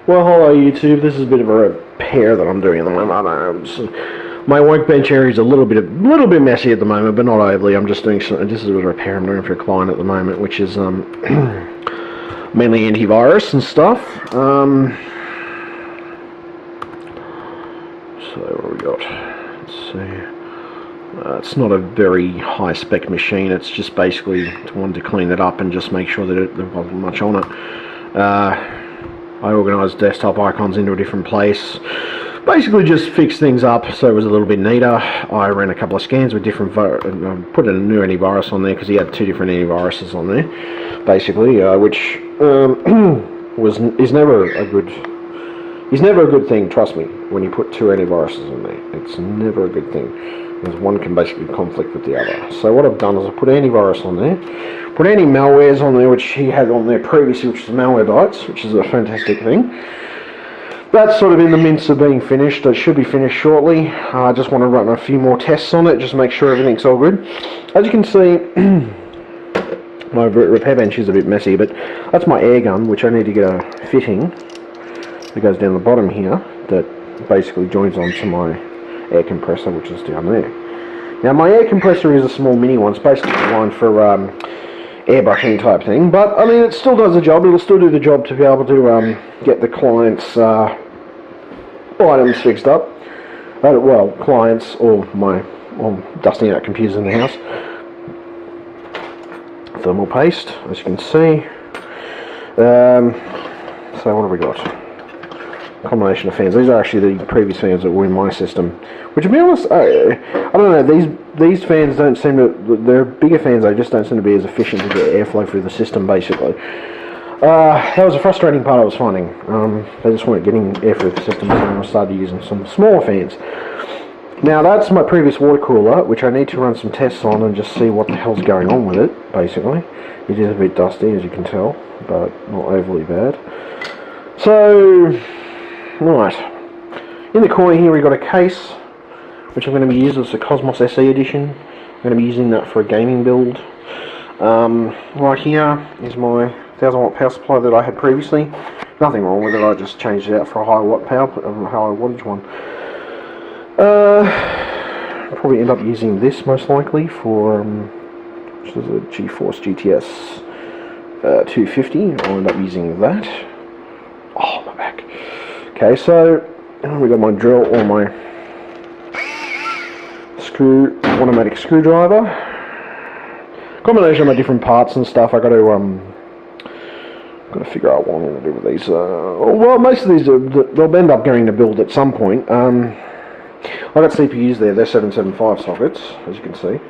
Well, hello YouTube. This is a bit of a repair that I'm doing at the moment. I don't know. My workbench area is a little bit messy at the moment, but not overly. I'm just doing some. This is a repair I'm doing for a client at the moment, which is mainly antivirus and stuff. So what have we got? Let's see. It's not a very high spec machine. It's just basically wanted to clean it up and just make sure that there wasn't much on it. I organised desktop icons into a different place. Basically just fixed things up so it was a little bit neater. I ran a couple of scans with different, put a new antivirus on there because he had two different antiviruses on there, basically, which is never a good thing, trust me, when you put two antiviruses on there. It's never a good thing, because one can basically conflict with the other. So what I've done is I put antivirus on there, put anti-malwares on there, which he had on there previously, which is Malwarebytes, which is a fantastic thing. That's sort of in the midst of being finished. It should be finished shortly. I just want to run a few more tests on it, just make sure everything's all good. As you can see, my repair bench is a bit messy, but that's my air gun, which I need to get a fitting that goes down the bottom here, that basically joins onto my air compressor, which is down there. Now my air compressor is a small mini one. It's basically designed for airbrushing type thing, but I mean it still does the job. It'll still do the job to be able to get the client's items fixed up. Well, clients or dusting out computers in the house. Thermal paste, as you can see. So what have we got? Combination of fans. These are actually the previous fans that were in my system, which, to be honest, I don't know, these fans don't seem to, they're bigger fans, they just don't seem to be as efficient to get airflow through the system, basically. That was a frustrating part I was finding. They just weren't getting air through the system, so I started using some smaller fans. Now that's my previous water cooler, which I need to run some tests on and just see what the hell's going on with it, basically. It is a bit dusty, as you can tell, but not overly bad. So, right, in the corner here we've got a case, which I'm going to be using as a Cosmos SE edition. I'm going to be using that for a gaming build. Right here is my 1000 watt power supply that I had previously. Nothing wrong with it, I just changed it out for a high watt power, high wattage one. Probably end up using this most likely for, which is a GeForce GTS 250. I'll end up using that. Oh, my back. Okay, so we got my drill or my automatic screwdriver. Combination of my different parts and stuff. I got to figure out what I'm going to do with these. Well, most of these they'll end up going to build at some point. I got CPUs there. They're 775 sockets, as you can see.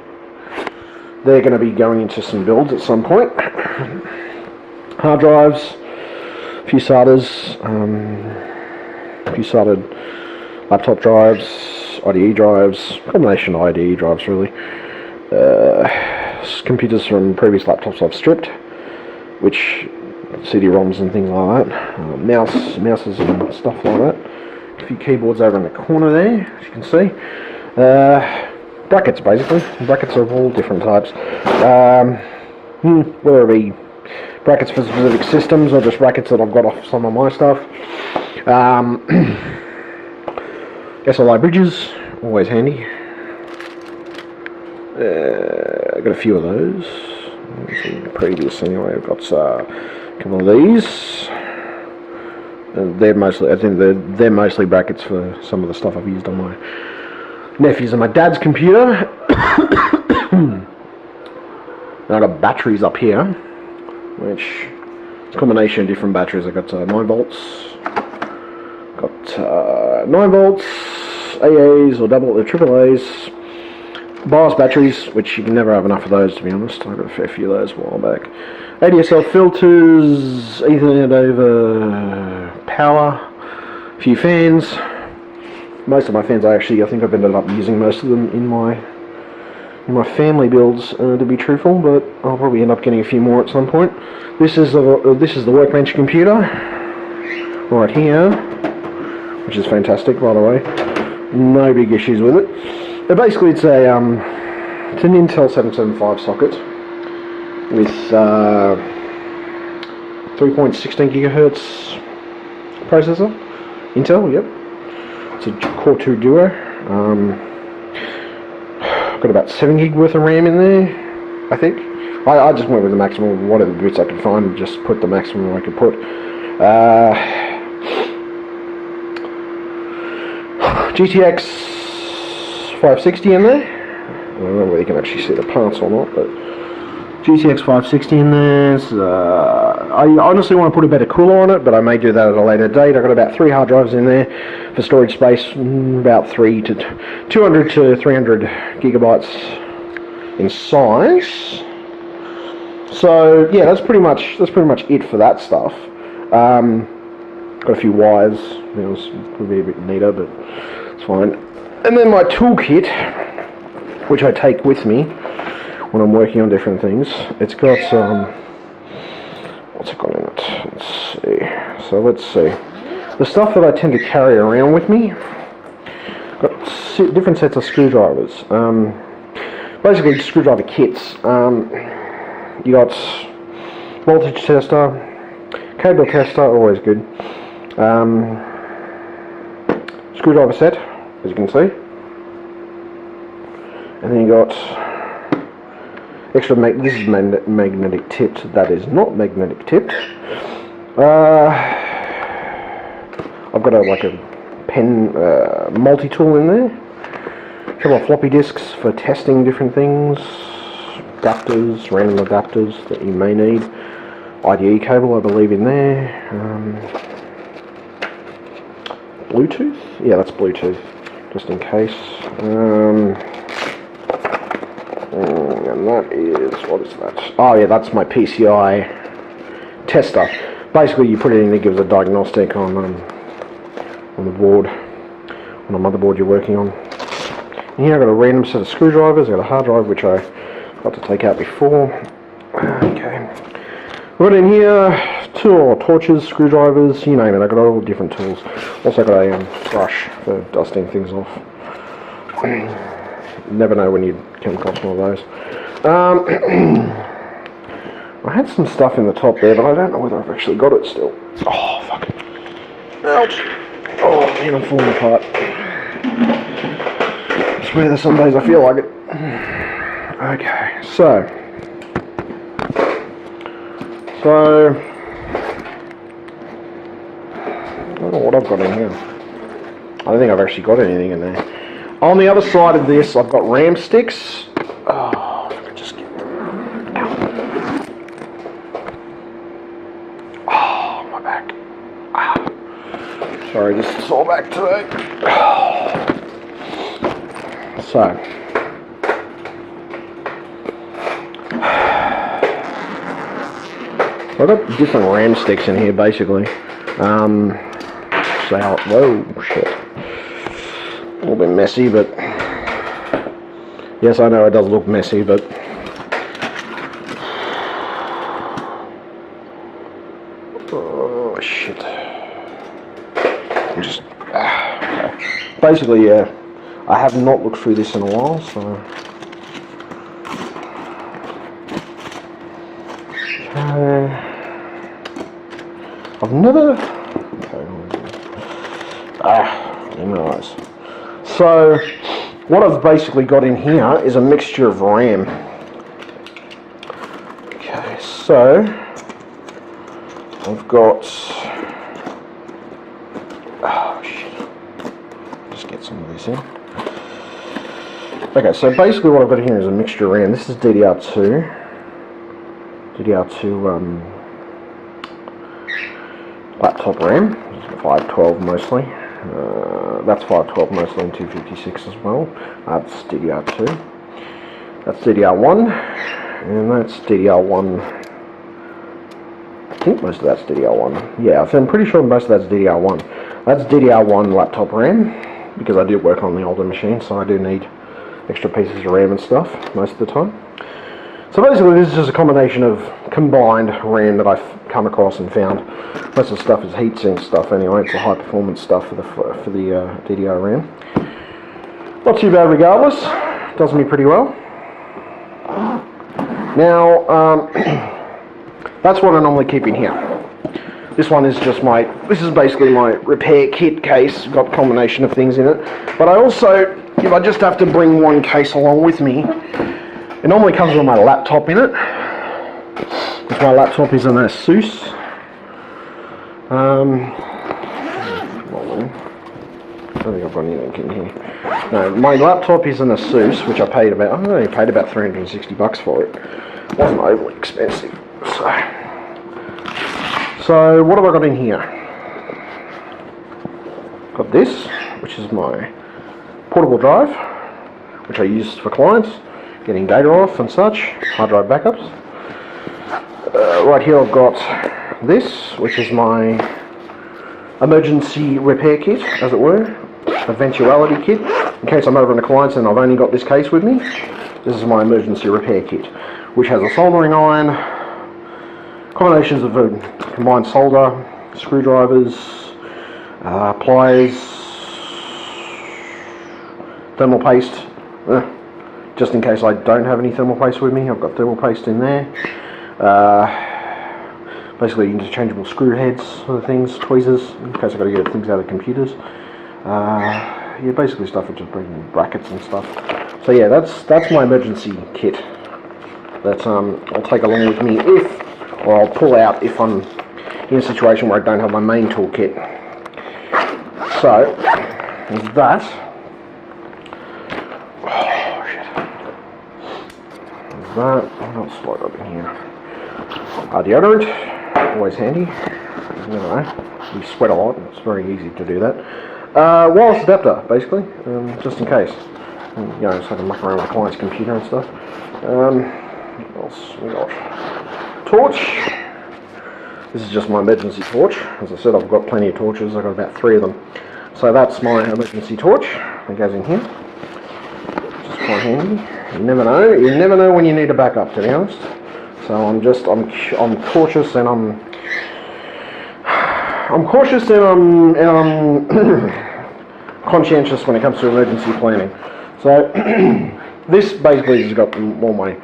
They're going to be going into some builds at some point. Hard drives, a few SATAs, a few soldered laptop drives, IDE drives, combination of IDE drives really. Computers from previous laptops I've stripped, which CD-ROMs and things like that. Mouses and stuff like that. A few keyboards over in the corner there, as you can see. Brackets basically. Brackets of all different types. Whether it be brackets for specific systems or just brackets that I've got off some of my stuff. SLI bridges, always handy. I've got a few of those. Previous anyway, I've got a couple of these. They're mostly, I think they're mostly brackets for some of the stuff I've used on my nephew's and my dad's computer. And I've got batteries up here, which is a combination of different batteries. I've got 9 volts. Got 9 volts, AAs or triple A's, BIOS batteries, which you can never have enough of those, to be honest. I got a fair few of those a while back. ADSL filters, Ethernet over power, a few fans. Most of my fans, I think I've ended up using most of them in my family builds, to be truthful, but I'll probably end up getting a few more at some point. This is the workbench computer right here, which is fantastic, by the way. No big issues with it. But basically, it's an Intel 775 socket with 3.16 gigahertz processor. Intel, yep. It's a Core 2 Duo. Got about 7 gig worth of RAM in there, I think. I just went with the maximum of whatever bits I could find and just put the maximum I could put. GTX 560 in there. I don't know whether you can actually see the parts or not, but GTX 560 in there. I honestly want to put a better cooler on it, but I may do that at a later date. I've got about 3 hard drives in there for storage space, about 200 to 300 gigabytes in size. So yeah, that's pretty much it for that stuff. Got a few wires. It would be a bit neater, but it's fine. And then my toolkit, which I take with me when I'm working on different things. It's got what's it got in it? Let's see. So let's see. The stuff that I tend to carry around with me. Got different sets of screwdrivers. Basically screwdriver kits. You got voltage tester, cable tester, always good. Screwdriver set, as you can see. And then you got extra this is magnetic tipped, that is not magnetic tipped. I've got like a pen multi-tool in there. A couple of floppy disks for testing different things. Adapters, random adapters that you may need. IDE cable, I believe, in there. Bluetooth? Yeah, that's Bluetooth, just in case. And that is, what is that? Oh yeah, that's my PCI tester. Basically, you put it in, it gives a diagnostic on the board, on the motherboard you're working on. And here I've got a random set of screwdrivers. I've got a hard drive which I got to take out before. Okay. Got in here 2 torches, screwdrivers, you name it. I've got all different tools. Also got a brush for dusting things off. Never know when you come across one of those. I had some stuff in the top there, but I don't know whether I've actually got it still. Oh, fuck. Ouch. Oh, man, I'm falling apart. I swear there's some days I feel like it. Okay, so I don't know what I've got in here. I don't think I've actually got anything in there. On the other side of this, I've got RAM sticks. Oh, if I could just get... Oh, my back. Sorry, this is all back today. So... I've got different RAM sticks in here, basically. Whoa, shit. A little bit messy, but... Yes, I know it does look messy, but... Oh, shit. I'm just... Okay. Basically, yeah. I have not looked through this in a while, so... I've never... in my eyes. So, what I've basically got in here is a mixture of RAM. Okay, so... I've got... Oh, shit. Just get some of this in. Okay, so basically what I've got here is a mixture of RAM. This is DDR2. Laptop RAM, 512 mostly. That's 512 mostly and 256 as well. That's DDR2. That's DDR1, and that's DDR1. I think most of that's DDR1. Yeah, I'm pretty sure most of that's DDR1. That's DDR1 laptop RAM, because I do work on the older machine, so I do need extra pieces of RAM and stuff most of the time. So basically this is just a combination of combined RAM that I've come across and found. Most of the stuff is heatsink stuff anyway, it's a high performance stuff for the DDR RAM. Not too bad regardless, does me pretty well. Now, that's what I normally keep in here. This one is just this is basically my repair kit case. Got a combination of things in it. But I also, if I just have to bring one case along with me, it normally comes with my laptop in it. If my laptop is an Asus. I don't think I've got anything in here. No, my laptop is an Asus, which I only paid about $360 for it. It wasn't overly expensive. So what have I got in here? Got this, which is my portable drive, which I use for clients, getting data off and such, hard drive backups. Right here I've got this, which is my emergency repair kit, as it were, eventuality kit. In case I'm over in a client's and I've only got this case with me, this is my emergency repair kit, which has a soldering iron, combinations of combined solder, screwdrivers, pliers, thermal paste, just in case I don't have any thermal paste with me. I've got thermal paste in there. Basically interchangeable screw heads, sort of things, tweezers, in case I've got to get things out of computers. Yeah, basically stuff which is bringing brackets and stuff. So yeah, that's my emergency kit that I'll take along with me or I'll pull out if I'm in a situation where I don't have my main toolkit. So there's that. Oh shit. There's that. What else have I got in here? Deodorant, always handy. You know, you sweat a lot, and it's very easy to do that. Wireless adapter, basically, just in case. And, you know, so I can muck around with the client's computer and stuff. What else we got? Torch. This is just my emergency torch. As I said, I've got plenty of torches. I've got about 3 of them. So that's my emergency torch. It goes in here. Which is quite handy. You never know. You never know when you need a backup, to be honest. So I'm cautious and I'm cautious and I'm conscientious when it comes to emergency planning. So this basically has got all my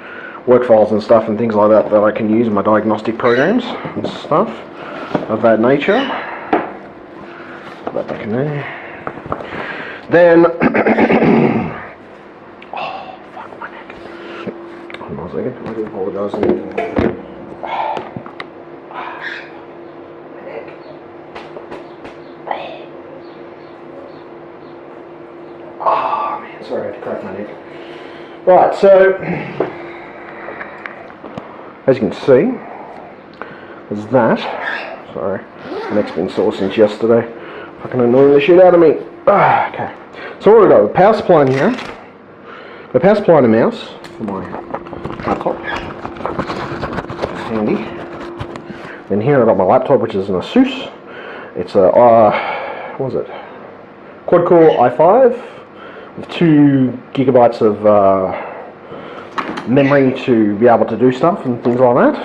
work files and stuff and things like that I can use in my diagnostic programs and stuff of that nature. Put that back in there. Then oh fuck my neck. Hold on a second. I do apologise. Oh man, sorry, I had to crack my neck. Right, so as you can see, there's that. Sorry, my neck's been sore since yesterday. Fucking annoying the shit out of me. Okay, so what do we got? Power supply in here. The power supply and a mouse for my laptop. Handy. Then here I've got my laptop, which is an Asus. It's a what was it? Quad-core i5 with 2 gigabytes of memory to be able to do stuff and things like that.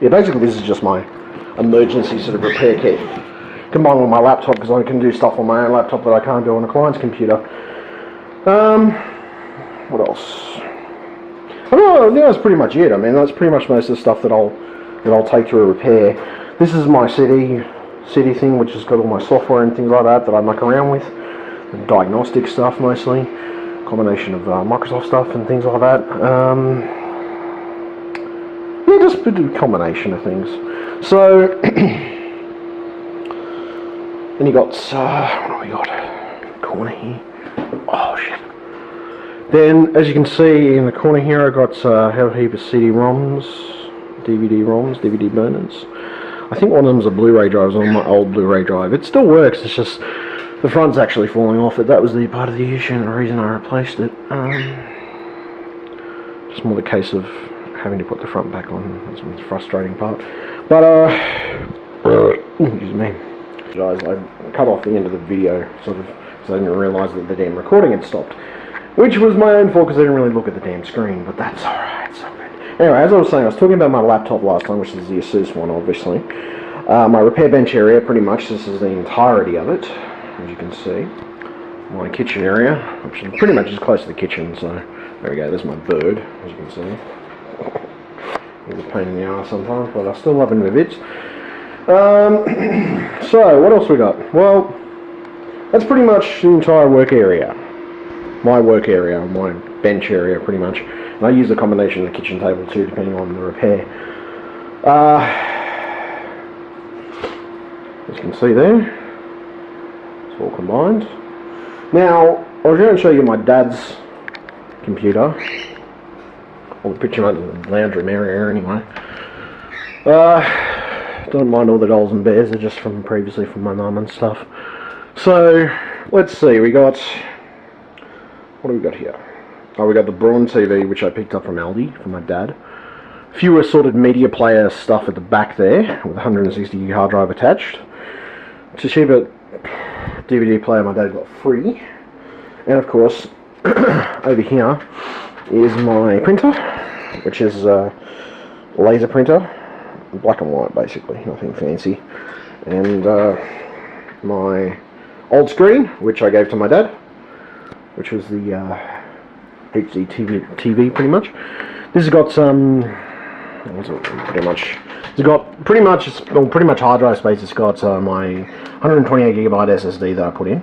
Yeah, basically this is just my emergency sort of repair kit combined with my laptop, because I can do stuff on my own laptop that I can't do on a client's computer. What else? Oh, yeah, that's pretty much it. I mean, that's pretty much most of the stuff that I'll take to a repair. This is my CD thing, which has got all my software and things like that I muck around with. The diagnostic stuff mostly. Combination of Microsoft stuff and things like that. Yeah, just a combination of things. So, then you got, what have we got? Corner here. Oh shit. Then, as you can see in the corner here, I've got a heap of CD-ROMs, DVD-ROMs, DVD burners. I think one of them's a Blu-ray drive. It's on my old Blu-ray drive. It still works, it's just the front's actually falling off it. That was the part of the issue and the reason I replaced it. Just more the case of having to put the front back on. That's the frustrating part. But, excuse me. Guys, I cut off the end of the video, sort of, because I didn't realise that the damn recording had stopped. Which was my own fault, because I didn't really look at the damn screen, but that's alright, it's all good. Anyway, as I was saying, I was talking about my laptop last time, which is the Asus one, obviously. My repair bench area, pretty much, this is the entirety of it, as you can see. My kitchen area, which is pretty much as close to the kitchen, so there we go, there's my bird, as you can see. It's a pain in the ass sometimes, but I still love it in the bits. So, what else we got? Well, that's pretty much the entire work area. My work area, my bench area, pretty much. And I use a combination of the kitchen table too, depending on the repair. As you can see there, it's all combined. Now, I was going to show you my dad's computer. I'll put you in the lounge room area anyway. Don't mind all the dolls and bears, they're just from previously from my mum and stuff. So, let's see, we got... What do we got here? Oh, we got the Braun TV, which I picked up from Aldi, from my dad. A few assorted media player stuff at the back there, with a 160 gig hard drive attached. Toshiba DVD player my dad got free. And of course, over here is my printer, which is a laser printer, black and white basically, nothing fancy. And my old screen, which I gave to my dad, which was the HD TV pretty much. This has got some, pretty much hard drive space. It's got my 128GB SSD that I put in.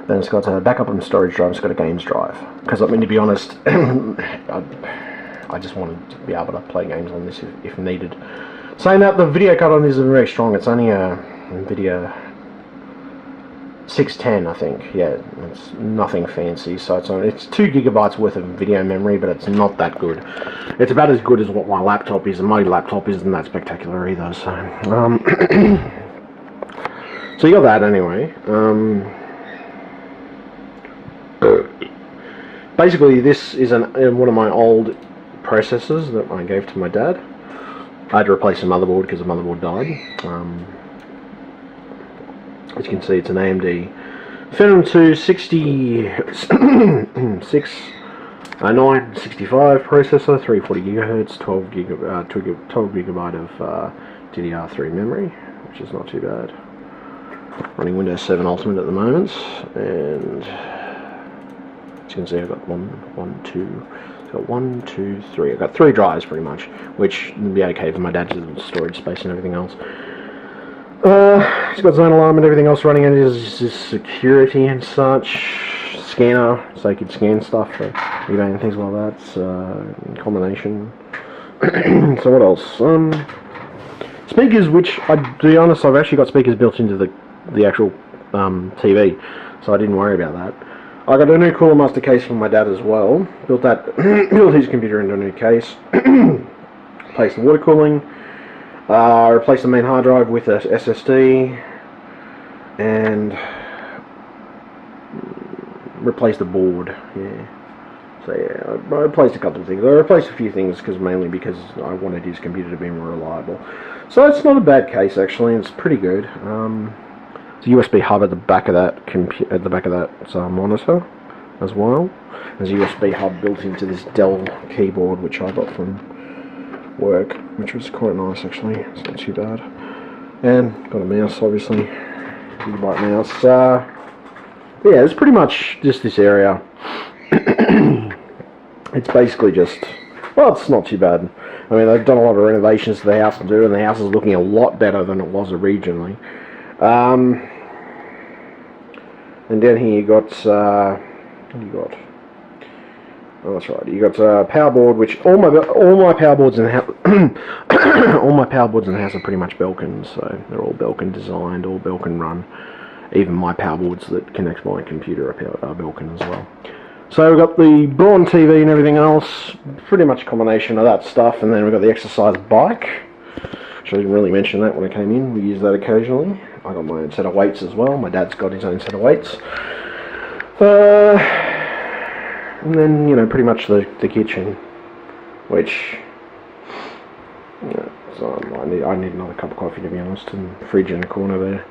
Then it's got a backup and storage drive. It's got a games drive. Because I mean, to be honest, I just wanted to be able to play games on this if needed. Saying that, the video card on this isn't very strong. It's only a NVIDIA 610, I think. Yeah, it's nothing fancy. So it's 2 gigabytes worth of video memory, but it's not that good. It's about as good as what my laptop is, and my laptop isn't that spectacular either. So, so you got that anyway. Basically, this is one of my old processors that I gave to my dad. I had to replace the motherboard because the motherboard died. As you can see, it's an AMD Phenom 2 965 processor, 340 gigahertz, 12 gigabyte of DDR3 memory, which is not too bad. Running Windows 7 Ultimate at the moment, and as you can see, I've got one, two, three. I've got 3 drives pretty much, which would be okay for my dad's storage space and everything else. It's got zone alarm and everything else running in it. Is security and such. Scanner, so you can scan stuff for eBay and things like that. In combination. So what else? Speakers, which to be honest, I've actually got speakers built into the actual TV, so I didn't worry about that. I got a new Cooler Master case from my dad as well. Built his computer into a new case. Replaced the water cooling. Replaced the main hard drive with a SSD, and replaced the board. Yeah. So yeah, I replaced a couple of things. I replaced a few things mainly because I wanted his computer to be more reliable. So it's not a bad case actually. It's pretty good. It's a USB hub at the back of that monitor as well. There's a USB hub built into this Dell keyboard, which I got from work, which was quite nice actually. It's not too bad. And got a mouse, obviously, gigabyte mouse. Yeah, it's pretty much just this area. It's basically just, well, it's not too bad. I mean, they've done a lot of renovations to the house and the house is looking a lot better than it was originally. And down here you got, what do you got? Oh, that's right. You got a power board, which all my power boards in the house, all my power boards in the house are pretty much Belkin, so they're all Belkin designed, all Belkin run. Even my power boards that connect my computer are Belkin as well. So we've got the Braun TV and everything else, pretty much a combination of that stuff, and then we've got the exercise bike, which I didn't really mention that when I came in. We use that occasionally. I got my own set of weights as well. My dad's got his own set of weights. And then, you know, pretty much the kitchen, which, you know, so I need another cup of coffee, to be honest, and fridge in the corner there,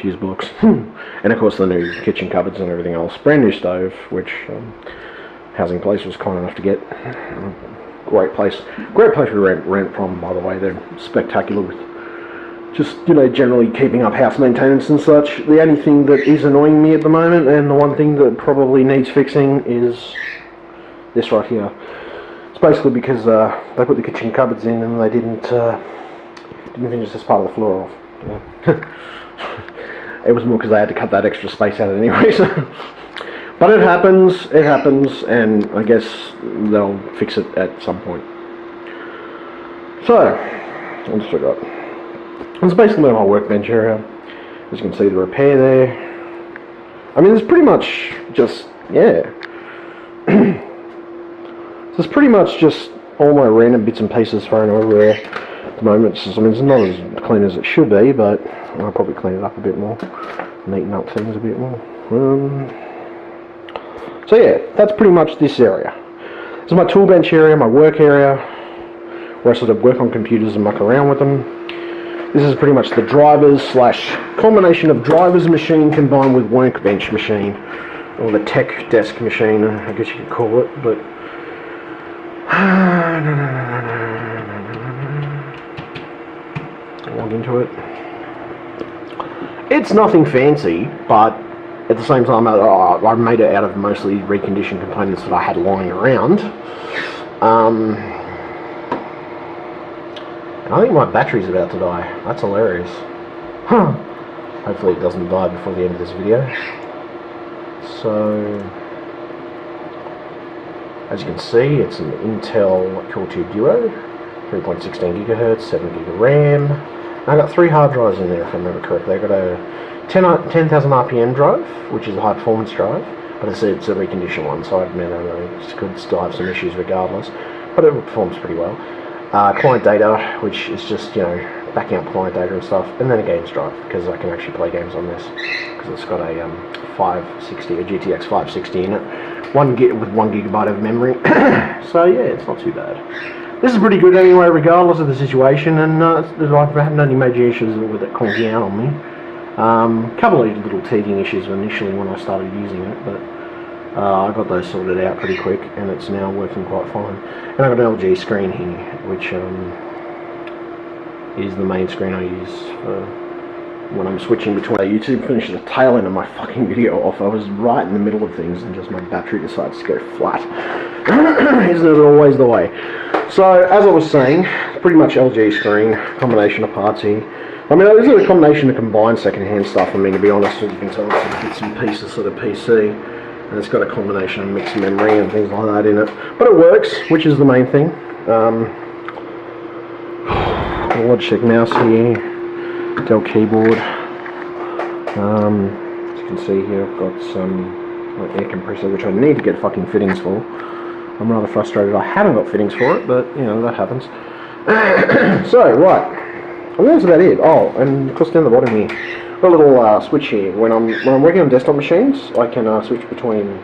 fuse box, and of course the new kitchen cupboards and everything else. Brand new stove, which Housing Place was kind enough to get. Great place to rent from, by the way. They're spectacular with just, you know, generally keeping up house maintenance and such. The only thing that is annoying me at the moment, and the one thing that probably needs fixing, is this right here. It's It's basically because they put the kitchen cupboards in and they didn't finish this part of the floor off. Yeah. It was more because they had to cut that extra space out anyway. So. But it happens, and I guess they'll fix it at some point. So, what else we got? It's basically my workbench area. As you can see, the repair there. I mean, there's pretty much just, yeah. So it's pretty much just all my random bits and pieces thrown everywhere at the moment. I mean, it's not as clean as it should be, but I'll probably clean it up a bit more, neaten up things a bit more. So yeah, that's pretty much this area. This is my tool bench area, my work area, where I sort of work on computers and muck around with them. This is pretty much the drivers / combination of drivers machine combined with workbench machine, or the tech desk machine, I guess you could call it. But log into it. It's nothing fancy, but at the same time, I made it out of mostly reconditioned components that I had lying around. I think my battery's about to die. That's hilarious. Huh. Hopefully it doesn't die before the end of this video. So, as you can see, it's an Intel Core 2 Duo, 3.16 GHz, 7 GB of RAM. I got 3 hard drives in there, if I remember correctly. I got a 10,000 RPM drive, which is a high performance drive, but it's a reconditioned one, so I admit it could still have some issues regardless, but it performs pretty well. Client data, which is just, you know, backing up client data and stuff, and then a games drive, because I can actually play games on this, because it's got a a GTX 560 in it, with 1 GB of memory. So yeah, it's not too bad. This is pretty good anyway, regardless of the situation, and I've had no major issues with it conking out on me. Couple of little teething issues initially when I started using it, but I got those sorted out pretty quick, and it's now working quite fine. And I've got an LG screen here, which is the main screen I use for when I'm switching between YouTube. Finished the tail end of my fucking video off. I was right in the middle of things, and just my battery decides to go flat. Isn't it always the way? So, as I was saying, pretty much LG screen, combination of parts here. I mean, this is a combination of combined second-hand stuff. I mean, to be honest, as you can tell, it's some bits and pieces of the PC, and it's got a combination of mixed memory and things like that in it. But it works, which is the main thing. Got a Logitech mouse here, Dell keyboard. As you can see here, I've got some air compressor, which I need to get fucking fittings for. I'm rather frustrated I haven't got fittings for it, but you know, that happens. So, right. I think that's about it. Oh, and of course down the bottom here, got a little switch here. When I'm working on desktop machines, I can switch between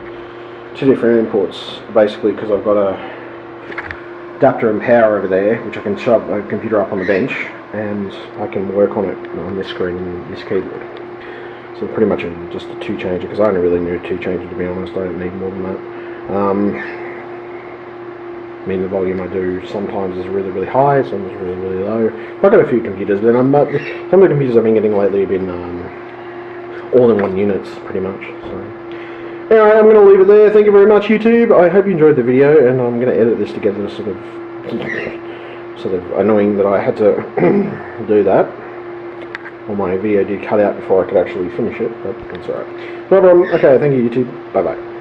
2 different inputs, basically, because I've got a adapter and power over there, which I can shove a computer up on the bench, and I can work on it on this screen and this keyboard. So pretty much just a 2-changer, because I only really need a 2-changer, to be honest. I don't need more than that. I mean, the volume I do sometimes is really, really high, sometimes really, really low. I've got a few computers, but some of the computers I've been getting lately have been all-in-one units, pretty much. So, anyway, I'm going to leave it there. Thank you very much, YouTube. I hope you enjoyed the video, and I'm going to edit this together, sort of annoying that I had to do that. Well, my video did cut out before I could actually finish it, but that's alright. No problem. Okay, thank you, YouTube. Bye-bye.